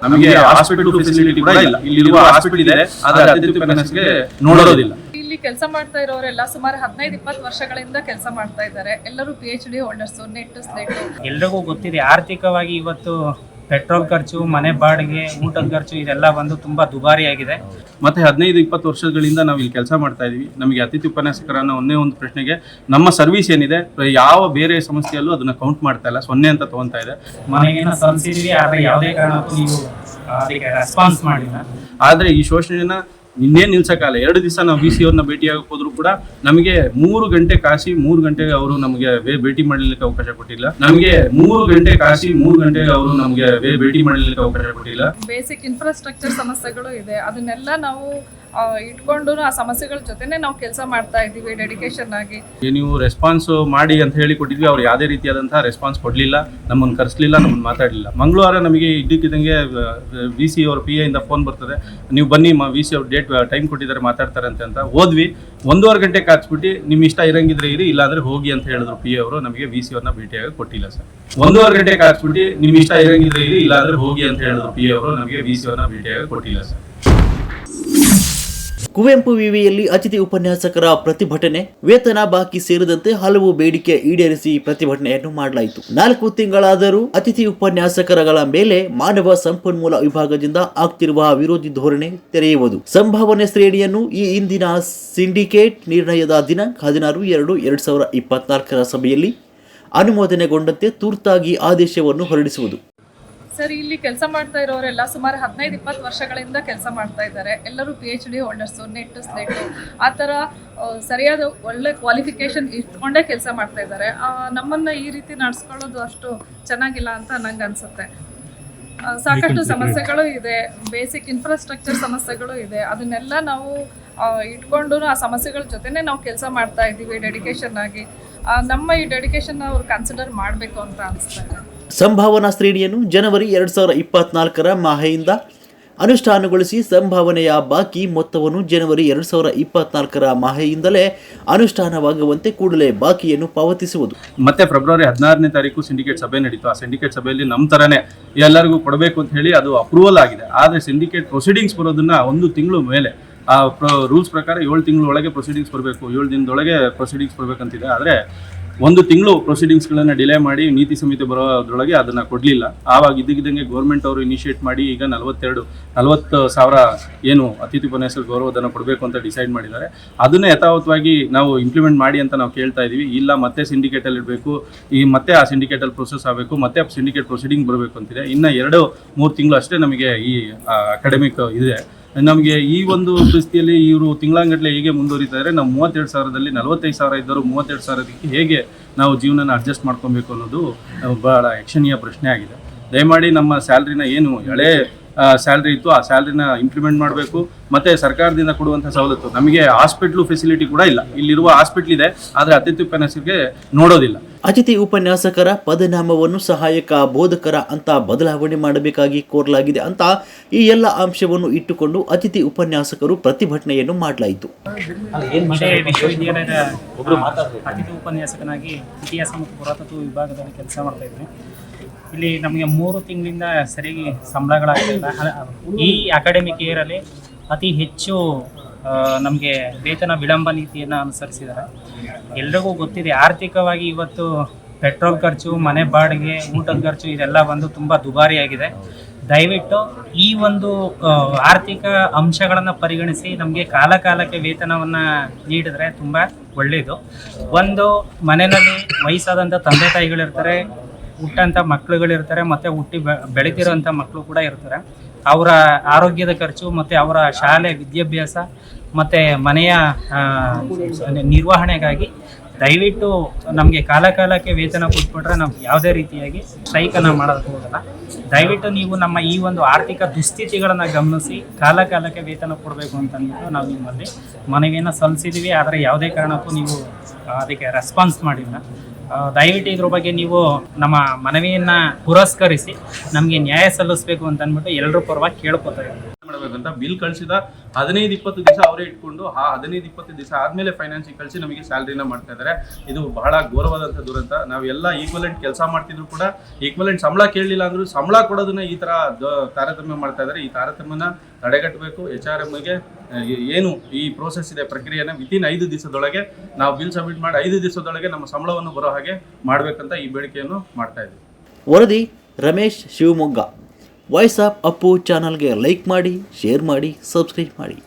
ನಮಗೆ hospital facility ಕೂಡ ಇಲ್ಲ. ಇಲ್ಲಿರುವ ಹಾಸ್ಪಿಟಲ್ ಇದೆ, ಆದರೆ ಅತ್ಯಧಿಕ ಕನಸಿಗೆ ನೋಡೋದಿಲ್ಲ. ಇಲ್ಲಿ ಕೆಲಸ ಮಾಡ್ತಾ ಇರೋರೆಲ್ಲ ಸುಮಾರು 15-20 ವರ್ಷಗಳಿಂದ ಕೆಲಸ ಮಾಡ್ತಾ ಇದ್ದಾರೆ. ಎಲ್ಲರೂ PhD ಹೋಲ್ಡರ್ಸ್, ನೆಟ್ ಸ್ಲೇಟ್. ಎಲ್ರಿಗೂ ಗೊತ್ತಿದೆ, ಆರ್ಥಿಕವಾಗಿ ಇವತ್ತು ಪೆಟ್ರೋಲ್ ಖರ್ಚು, ಮನೆ ಬಾಡಿಗೆ, ಊಟದ ಖರ್ಚು ಇದೆಲ್ಲ ಒಂದು ತುಂಬಾ ದುಬಾರಿಯಾಗಿದೆ. ಮತ್ತೆ 15-20 ವರ್ಷಗಳಿಂದ ನಾವು ಇಲ್ಲಿ ಕೆಲಸ ಮಾಡ್ತಾ ಇದೀವಿ. ನಮಗೆ ಅತಿಥಿ ಉಪನ್ಯಾಸಕರನ್ನ ಒಂದೇ ಒಂದು ಪ್ರಶ್ನೆಗೆ ನಮ್ಮ ಸರ್ವಿಸ್ ಏನಿದೆ ಯಾವ ಬೇರೆ ಸಂಸ್ಥೆಯಲ್ಲೂ ಅದನ್ನ ಕೌಂಟ್ ಮಾಡ್ತಾ ಇಲ್ಲ, 0 ಅಂತ ತಗೊಂತಾ ಇದೆ. ಮನೆಗೇನೋ ಸಲ್ಲಿಸಿದ್ವಿ, ಆದ್ರೆ ಯಾವುದೇ ಕಾರಣಕ್ಕೂ ನೀವು ಅದಕ್ಕೆ ರೆಸ್ಪಾನ್ಸ್ ಮಾಡಿಲ್ಲ. ಆದ್ರೆ ಈ ಶೋಷಣೆನ ಇನ್ನೇನು ನಿಲ್ಸಕ್ಕಾಗಲ್ಲ. 2 ದಿವಸ ನಾವು VC ಅವ್ರನ್ನ ಭೇಟಿಯಾಗಕ್ಕೆ ಹೋದ್ರು ಕೂಡ ನಮಗೆ 3 ಗಂಟೆ ಕಾಸಿ 3 ಗಂಟೆಗೆ ಅವರು ನಮಗೆ ಭೇಟಿ ಮಾಡಲಿಕ್ಕೆ ಅವಕಾಶ ಕೊಟ್ಟಿಲ್ಲ. ನಮಗೆ 3 ಗಂಟೆ ಕಾಸಿ 3 ಗಂಟೆಗೆ ಅವರು ನಮಗೆ ಭೇಟಿ ಮಾಡಲಿಕ್ಕೆ ಅವಕಾಶ ಕೊಟ್ಟಿಲ್ಲ. ಬೇಸಿಕ್ ಇನ್ಫ್ರಾಸ್ಟ್ರಕ್ಚರ್ ಸಮಸ್ಯೆಗಳು ಇದೆ, ಅದನ್ನೆಲ್ಲ ನಾವು ಇಟ್ಕೊಂಡು ಆ ಸಮಸ್ಯೆಗಳ ಜೊತೆನೆ ನಾವು ಕೆಲಸ ಮಾಡ್ತಾ ಇದ್ದೀವಿ ಡೆಡಿಕೇಶನ್ ಆಗಿ. ನೀವು ರೆಸ್ಪಾನ್ಸ್ ಮಾಡಿ ಅಂತ ಹೇಳಿ ಕೊಟ್ಟಿದ್ವಿ, ಅವ್ರು ಯಾವುದೇ ರೀತಿಯಾದಂತಹ ರೆಸ್ಪಾನ್ಸ್ ಕೊಡಲಿಲ್ಲ, ನಮ್ಮನ್ನು ಕರೆಸಲಿಲ್ಲ, ನಮ್ಮನ್ನು ಮಾತಾಡಲಿಲ್ಲ. ಮಂಗಳವಾರ ನಮಗೆ ಇದ್ದಕ್ಕಿದ್ದಂಗೆ VC ಅವ್ರ PA ಇಂದ ಫೋನ್ ಬರ್ತದೆ, ನೀವು ಬನ್ನಿ VC ಅವ್ರು ಟೈಮ್ ಕೊಟ್ಟಿದ್ದಾರೆ ಮಾತಾಡ್ತಾರೆ ಅಂತ ಹೋದ್ವಿ. 1.5 ಗಂಟೆ ಕಾತ್ಬಿಟ್ಟು ನಿಮ್ಮ ಇಷ್ಟ ಇರಂಗಿದ್ರೆ ಇರಿ, ಇಲ್ಲಾಂದ್ರೆ ಹೋಗಿ ಅಂತ ಹೇಳಿದ್ರು PA ಅವರು. ನಮಗೆ VC ಅವ್ರನ್ನ ಭೇಟಿಯಾಗಿ ಕೊಟ್ಟಿಲ್ಲ ಸರ್. 1.5 ಗಂಟೆ ಕಾತ್ಬಿಟ್ಟು ನಿಮ್ಮ ಇಷ್ಟ ಇರಂಗಿದ್ರೆ ಇರಿ, ಇಲ್ಲಾಂದ್ರೆ ಹೋಗಿ ಅಂತ ಹೇಳಿದ್ರು PA ಅವರು. ನಮಗೆ VC ಅವ್ರನ್ನ ಭೇಟಿಯಾಗಿ ಕೊಟ್ಟಿಲ್ಲ ಸರ್. ಕುವೆಂಪು ವಿವಿಯಲ್ಲಿ ಅತಿಥಿ ಉಪನ್ಯಾಸಕರ ಪ್ರತಿಭಟನೆ, ವೇತನ ಬಾಕಿ ಸೇರಿದಂತೆ ಹಲವು ಬೇಡಿಕೆ ಈಡೇರಿಸಿ ಪ್ರತಿಭಟನೆಯನ್ನು ಮಾಡಲಾಯಿತು. 4 ತಿಂಗಳಾದರೂ ಅತಿಥಿ ಉಪನ್ಯಾಸಕರಗಳ ಮೇಲೆ ಮಾನವ ಸಂಪನ್ಮೂಲ ವಿಭಾಗದಿಂದ ಆಗ್ತಿರುವ ವಿರೋಧಿ ಧೋರಣೆ ತೆರೆಯುವುದು. ಸಂಭಾವನೆ ಶ್ರೇಣಿಯನ್ನು ಈ ಹಿಂದಿನ ಸಿಂಡಿಕೇಟ್ ನಿರ್ಣಯದ ದಿನಾಂಕ 16/2/2024 ಸಭೆಯಲ್ಲಿ ಅನುಮೋದನೆಗೊಂಡಂತೆ ತುರ್ತಾಗಿ ಆದೇಶವನ್ನು ಹೊರಡಿಸುವುದು. ಸರ್, ಇಲ್ಲಿ ಕೆಲಸ ಮಾಡ್ತಾ ಇರೋರೆಲ್ಲ ಸುಮಾರು 15-20 ವರ್ಷಗಳಿಂದ ಕೆಲಸ ಮಾಡ್ತಾ ಇದ್ದಾರೆ. ಎಲ್ಲರೂ PhD ಹೋಲ್ಡರ್ಸ್, ನೆಟ್ ಸ್ಲೇಟ್, ಆ ಥರ ಸರಿಯಾದ ಒಳ್ಳೆ ಕ್ವಾಲಿಫಿಕೇಶನ್ ಇಟ್ಕೊಂಡೇ ಕೆಲಸ ಮಾಡ್ತಾ ಇದ್ದಾರೆ. ನಮ್ಮನ್ನು ಈ ರೀತಿ ನಡೆಸ್ಕೊಳ್ಳೋದು ಅಷ್ಟು ಚೆನ್ನಾಗಿಲ್ಲ ಅಂತ ನಂಗೆ ಅನಿಸುತ್ತೆ. ಸಾಕಷ್ಟು ಸಮಸ್ಯೆಗಳು ಇದೆ, ಬೇಸಿಕ್ ಇನ್ಫ್ರಾಸ್ಟ್ರಕ್ಚರ್ ಸಮಸ್ಯೆಗಳು ಇದೆ, ಅದನ್ನೆಲ್ಲ ನಾವು ಇಟ್ಕೊಂಡು ಆ ಸಮಸ್ಯೆಗಳ ಜೊತೆನೆ ನಾವು ಕೆಲಸ ಮಾಡ್ತಾ ಇದ್ದೀವಿ ಡೆಡಿಕೇಶನ್ ಆಗಿ. ನಮ್ಮ ಈ ಡೆಡಿಕೇಶನ್ ಅವ್ರು ಕನ್ಸಿಡರ್ ಮಾಡಬೇಕು ಅಂತ ಅನಿಸ್ತಾ ಇದೆ. ಸಂಭಾವನಾ ಶ್ರೇಣಿಯನ್ನು ಜನವರಿ 2024 ಮಾಹೆಯಿಂದ ಅನುಷ್ಠಾನಗೊಳಿಸಿ ಸಂಭಾವನೆಯ ಬಾಕಿ ಮೊತ್ತವನ್ನು ಜನವರಿ 2024 ಮಾಹೆಯಿಂದಲೇ ಅನುಷ್ಠಾನವಾಗುವಂತೆ ಕೂಡಲೇ ಬಾಕಿಯನ್ನು ಪಾವತಿಸುವುದು. ಮತ್ತೆ ಫೆಬ್ರವರಿ 16ನೇ ತಾರೀಕು ಸಿಂಡಿಕೇಟ್ ಸಭೆ ನಡೀತು. ಆ ಸಿಂಡಿಕೇಟ್ ಸಭೆಯಲ್ಲಿ ನಮ್ಮ ತರನೇ ಎಲ್ಲರಿಗೂ ಕೊಡಬೇಕು ಅಂತ ಹೇಳಿ ಅದು ಅಪ್ರೂವಲ್ ಆಗಿದೆ. ಆದರೆ ಸಿಂಡಿಕೇಟ್ ಪ್ರೊಸೀಡಿಂಗ್ಸ್ ಬರೋದನ್ನ 1 ತಿಂಗಳು ಮೇಲೆ, ಆ ರೂಲ್ಸ್ ಪ್ರಕಾರ 7 ತಿಂಗಳೊಳಗೆ ಪ್ರೊಸೀಡಿಂಗ್ಸ್ ಬರಬೇಕು, 7 ದಿನದೊಳಗೆ ಪ್ರೊಸೀಡಿಂಗ್ಸ್ ಬರಬೇಕಂತಿದೆ. ಆದರೆ 1 ತಿಂಗಳು ಪ್ರೊಸೀಡಿಂಗ್ಸ್ಗಳನ್ನು ಡಿಲೇ ಮಾಡಿ ನೀತಿ ಸಮಿತಿ ಬರೋದ್ರೊಳಗೆ ಅದನ್ನು ಕೊಡಲಿಲ್ಲ. ಆವಾಗ ಇದ್ದಕ್ಕಿದ್ದಂಗೆ ಗೌರ್ಮೆಂಟ್ ಅವರು ಇನಿಷಿಯೇಟ್ ಮಾಡಿ ಈಗ 40,000 ಏನು ಅತಿಥಿ ಉಪನ್ಯಾಸಕ ಗೌರವಧನ ಕೊಡಬೇಕು ಅಂತ ಡಿಸೈಡ್ ಮಾಡಿದ್ದಾರೆ. ಅದನ್ನೇ ಯಥಾವತ್ತವಾಗಿ ನಾವು ಇಂಪ್ಲಿಮೆಂಟ್ ಮಾಡಿ ಅಂತ ನಾವು ಕೇಳ್ತಾ ಇದ್ದೀವಿ. ಇಲ್ಲ ಮತ್ತೆ ಸಿಂಡಿಕೇಟಲ್ಲಿ ಇಡಬೇಕು, ಮತ್ತೆ ಆ ಸಿಂಡಿಕೇಟಲ್ಲಿ ಪ್ರೊಸೆಸ್ ಆಗಬೇಕು, ಮತ್ತೆ ಸಿಂಡಿಕೇಟ್ ಪ್ರೊಸೀಡಿಂಗ್ ಬರಬೇಕು ಅಂತಿದೆ. ಇನ್ನು 2-3 ತಿಂಗಳು ಅಷ್ಟೇ ನಮಗೆ ಈ ಅಕಾಡೆಮಿಕ್ ಇದೆ. ನಮಗೆ ಈ ಒಂದು ಪರಿಸ್ಥಿತಿಯಲ್ಲಿ ಇವರು ತಿಂಗಳಂಗಟ್ಟಲೆ ಹೇಗೆ ಮುಂದುವರಿತಾ ಇದ್ದಾರೆ, ನಾವು 32,000ದಲ್ಲಿ 45,000 ಇದ್ದರು 32,000ಕ್ಕೆ ಹೇಗೆ ನಾವು ಜೀವನನ ಅಡ್ಜಸ್ಟ್ ಮಾಡ್ಕೊಬೇಕು ಅನ್ನೋದು ಬಹಳ ಯಕ್ಷಣೀಯ ಪ್ರಶ್ನೆ ಆಗಿದೆ. ದಯಮಾಡಿ ನಮ್ಮ ಸ್ಯಾಲ್ರಿನ ಏನು ಹಳೆ ಸ್ಯಾಲ್ರಿ ಇತ್ತು ಆ ಸ್ಯಾಲ್ರಿನ ಇಂಪ್ಲಿಮೆಂಟ್ ಮಾಡಬೇಕು. ಮತ್ತು ಸರ್ಕಾರದಿಂದ ಕೊಡುವಂಥ ಸವಲತ್ತು, ನಮಗೆ ಹಾಸ್ಪಿಟ್ಲು ಫೆಸಿಲಿಟಿ ಕೂಡ ಇಲ್ಲ. ಇಲ್ಲಿರುವ ಹಾಸ್ಪಿಟ್ಲ್ ಇದೆ, ಆದರೆ ಅತಿಥಿ ಉಪನ್ಯಾಸಕರಿಗೆ ನೋಡೋದಿಲ್ಲ. ಅತಿಥಿ ಉಪನ್ಯಾಸಕರ ಪದನಾಮವನ್ನು ಸಹಾಯಕ ಬೋಧಕರ ಅಂತ ಬದಲಾವಣೆ ಮಾಡಬೇಕಾಗಿ ಕೋರಲಾಗಿದೆ ಅಂತ ಈ ಎಲ್ಲ ಅಂಶವನ್ನು ಇಟ್ಟುಕೊಂಡು ಅತಿಥಿ ಉಪನ್ಯಾಸಕರು ಪ್ರತಿಭಟನೆಯನ್ನು ಮಾಡಲಾಯಿತು. ವಿಶ್ವವಿದ್ಯಾಲಯದ ಅತಿಥಿ ಉಪನ್ಯಾಸಕನಾಗಿ ಇತಿಹಾಸ ಮತ್ತು ಪುರಾತತ್ವ ವಿಭಾಗದಲ್ಲಿ ಕೆಲಸ ಮಾಡ್ತಾ ಇದ್ದೀನಿ. ಇಲ್ಲಿ ನಮಗೆ 3 ತಿಂಗಳಿಂದ ಸರಿಯಾಗಿ ಸಂಬಳಗಳಾಗಿಲ್ಲ. ಈ ಅಕಾಡೆಮಿಕ್ ಇಯರಲ್ಲಿ ಅತಿ ಹೆಚ್ಚು ನಮಗೆ ವೇತನ ವಿಳಂಬ ನೀತಿಯನ್ನು ಅನುಸರಿಸಿದ್ದಾರೆ. ಎಲ್ರಿಗೂ ಗೊತ್ತಿದೆ, ಆರ್ಥಿಕವಾಗಿ ಇವತ್ತು ಪೆಟ್ರೋಲ್ ಖರ್ಚು, ಮನೆ ಬಾಡಿಗೆ, ಊಟದ ಖರ್ಚು ಇದೆಲ್ಲ ಒಂದು ತುಂಬ ದುಬಾರಿಯಾಗಿದೆ. ದಯವಿಟ್ಟು ಈ ಒಂದು ಆರ್ಥಿಕ ಅಂಶಗಳನ್ನು ಪರಿಗಣಿಸಿ ನಮಗೆ ಕಾಲಕ್ಕೆ ವೇತನವನ್ನು ನೀಡಿದರೆ ತುಂಬ ಒಳ್ಳೆಯದು. ಒಂದು ಮನೆಯಲ್ಲಿ ವಯಸ್ಸಾದಂಥ ತಂದೆ ತಾಯಿಗಳಿರ್ತಾರೆ, ಹುಟ್ಟಂಥ ಮಕ್ಕಳುಗಳಿರ್ತಾರೆ, ಮತ್ತು ಹುಟ್ಟಿ ಬೆಳೀತಿರೋಂಥ ಮಕ್ಕಳು ಕೂಡ ಇರ್ತಾರೆ. ಅವರ ಆರೋಗ್ಯದ ಖರ್ಚು ಮತ್ತು ಅವರ ಶಾಲೆ ವಿದ್ಯಾಭ್ಯಾಸ ಮತ್ತು ಮನೆಯ ನಿರ್ವಹಣೆಗಾಗಿ ದಯವಿಟ್ಟು ನಮಗೆ ಕಾಲಕ್ಕೆ ವೇತನ ಕೊಟ್ಬಿಟ್ರೆ ನಾವು ಯಾವುದೇ ರೀತಿಯಾಗಿ ಸ್ಟ್ರೈಕನ್ನು ಮಾಡೋದಕ್ಕೆ ಹೋಗಲ್ಲ. ದಯವಿಟ್ಟು ನೀವು ನಮ್ಮ ಈ ಒಂದು ಆರ್ಥಿಕ ದುಸ್ಥಿತಿಗಳನ್ನು ಗಮನಿಸಿ ಕಾಲಕ್ಕೆ ವೇತನ ಕೊಡಬೇಕು ಅಂತಂದ್ಬಿಟ್ಟು ನಾವು ನಿಮ್ಮಲ್ಲಿ ಮನವಿಯನ್ನು ಸಲ್ಲಿಸಿದ್ದೀವಿ. ಆದರೆ ಯಾವುದೇ ಕಾರಣಕ್ಕೂ ನೀವು ಅದಕ್ಕೆ ರೆಸ್ಪಾನ್ಸ್ ಮಾಡಿಲ್ಲ. ದಯವಿಟ್ಟು ಇದ್ರ ಬಗ್ಗೆ ನೀವು ನಮ್ಮ ಮನವಿಯನ್ನು ಪುರಸ್ಕರಿಸಿ ನಮಗೆ ನ್ಯಾಯ ಸಲ್ಲಿಸಬೇಕು ಅಂತ ಅಂದ್ಬಿಟ್ಟು ಎಲ್ಲರೂ ಪರವಾಗಿ ಕೇಳ್ಕೊತಾ ಇದ್ದೀವಿ. ಮಾಡ್ತಕ್ಕಂಥ ಬಿಲ್ ಕಳಿಸಿದ 15-20 ದಿವಸ ಅವರೇ ಇಟ್ಕೊಂಡು ಆ 15-20 ದಿವಸ ಆದಮೇಲೆ ಫೈನಾನ್ಸಿಗೆ ಕಳಿಸಿ ನಮಗೆ ಸ್ಯಾಲ್ರಿನ ಮಾಡ್ತಾ ಇದ್ದಾರೆ. ಇದು ಬಹಳ ಘೋರವಾದಂಥ ದುರಂತ. ನಾವೆಲ್ಲ ಈಕ್ವಲೆಂಟ್ ಕೆಲಸ ಮಾಡ್ತಿದ್ರು ಕೂಡ ಈಕ್ವಲೆಂಟ್ ಸಂಬಳ ಕೇಳಲಿಲ್ಲ ಅಂದರೂ ಸಂಬಳ ಕೊಡೋದನ್ನ ಈ ಥರ ತಾರತಮ್ಯ ಮಾಡ್ತಾ ಇದ್ದಾರೆ. ಈ ತಾರತಮ್ಯನ ತಡೆಗಟ್ಟಬೇಕು. HRMಗೆ ಏನು ಈ ಪ್ರೋಸೆಸ್ ಇದೆ ಪ್ರಕ್ರಿಯೆನ ವಿತಿನ್ 5 ದಿವಸದೊಳಗೆ ನಾವು ಬಿಲ್ ಸಬ್ಮಿಟ್ ಮಾಡಿ 5 ದಿವಸದೊಳಗೆ ನಮ್ಮ ಸಂಬಳವನ್ನು ಬರೋ ಹಾಗೆ ಮಾಡಬೇಕಂತ ಈ ಬೇಡಿಕೆಯನ್ನು ಮಾಡ್ತಾ ಇದ್ದೀವಿ. ವರದಿ ರಮೇಶ್ ಶಿವಮೊಗ್ಗ. ವಾಯ್ಸ್ ಆಫ್ ಅಪ್ಪು ಚಾನಲ್ಗೆ ಲೈಕ್ ಮಾಡಿ, ಶೇರ್ ಮಾಡಿ, ಸಬ್ಸ್ಕ್ರೈಬ್ ಮಾಡಿ.